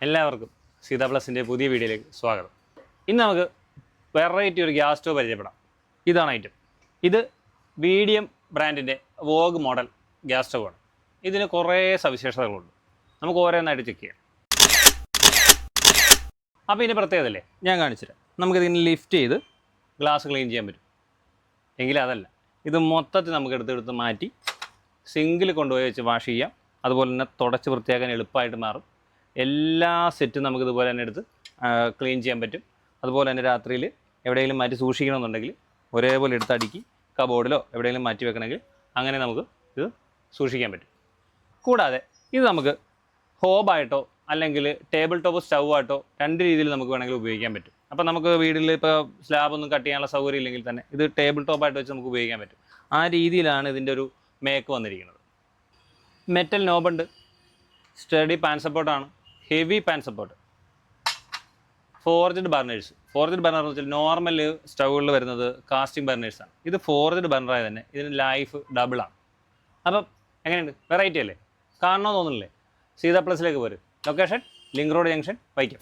എല്ലാവർക്കും സീതാ പ്ലസിൻ്റെ പുതിയ വീഡിയോയിലേക്ക് സ്വാഗതം. ഇന്ന് നമുക്ക് വെറൈറ്റി ഒരു ഗ്യാസ് സ്റ്റവ് പരിചയപ്പെടാം. ഇതാണ് ഐറ്റം. ഇത് മീഡിയം ബ്രാൻഡിൻ്റെ വോഗ് മോഡൽ ഗ്യാസ് സ്റ്റവാണ്. ഇതിന് കുറേ സവിശേഷതകളുണ്ട്. നമുക്ക് ഓരോന്നായിട്ട് ചെക്ക് ചെയ്യാം. അപ്പോൾ ഇതിൻ്റെ പ്രത്യേകതയല്ലേ ഞാൻ കാണിച്ചുതരാം. നമുക്കിതിന് ലിഫ്റ്റ് ചെയ്ത് ഗ്ലാസ് ക്ലീൻ ചെയ്യാൻ പറ്റും. എങ്കിലും അതല്ല, ഇത് മൊത്തത്തിൽ നമുക്ക് എടുത്ത് മാറ്റി സിങ്കിൽ കൊണ്ടുപോയി വെച്ച് വാഷ് ചെയ്യാം. അതുപോലെ തന്നെ തുടച്ച് വൃത്തിയാക്കാൻ എളുപ്പമായിട്ട് മാറും. എല്ലാ സെറ്റും നമുക്ക് ഇതുപോലെ തന്നെ എടുത്ത് ക്ലീൻ ചെയ്യാൻ പറ്റും. അതുപോലെ തന്നെ രാത്രിയിൽ എവിടെയെങ്കിലും മാറ്റി സൂക്ഷിക്കണമെന്നുണ്ടെങ്കിൽ ഒരേപോലെ എടുത്ത് അടുക്കി കബോർഡിലോ എവിടെയെങ്കിലും മാറ്റി വെക്കണമെങ്കിൽ അങ്ങനെ നമുക്ക് ഇത് സൂക്ഷിക്കാൻ പറ്റും. കൂടാതെ ഇത് നമുക്ക് ഹോബായിട്ടോ അല്ലെങ്കിൽ ടേബിൾ ടോപ്പ് സ്റ്റൗ ആയിട്ടോ രണ്ട് രീതിയിൽ നമുക്ക് വേണമെങ്കിൽ ഉപയോഗിക്കാൻ പറ്റും. അപ്പോൾ നമുക്ക് വീട്ടിൽ ഇപ്പോൾ സ്ലാബൊന്നും കട്ട് ചെയ്യാനുള്ള സൗകര്യം ഇല്ലെങ്കിൽ തന്നെ ഇത് ടേബിൾ ടോപ്പായിട്ട് വെച്ച് നമുക്ക് ഉപയോഗിക്കാൻ പറ്റും. ആ രീതിയിലാണ് ഇതിൻ്റെ ഒരു മേക്ക് വന്നിരിക്കുന്നത്. മെറ്റൽ നോബുണ്ട്, സ്റ്റഡി പാൻ സപ്പോർട്ടാണ്, heavy pan support, forged burners. Forged burner എന്ന് വെച്ചാൽ നോർമൽ സ്റ്റൗകളിൽ വരുന്നത് കാസ്റ്റിംഗ് ബർണേഴ്സാണ്. ഇത് ഫോർജ്ഡ് ബർണറായി തന്നെ ഇതിന് ലൈഫ് ഡബിളാണ്. അപ്പം എങ്ങനെയുണ്ട്? വെറൈറ്റി അല്ലേ? കാണണമെന്ന് തോന്നുന്നില്ലേ? സീതാ പ്ലസിലേക്ക് പോരും. Location link road junction, Vaikom.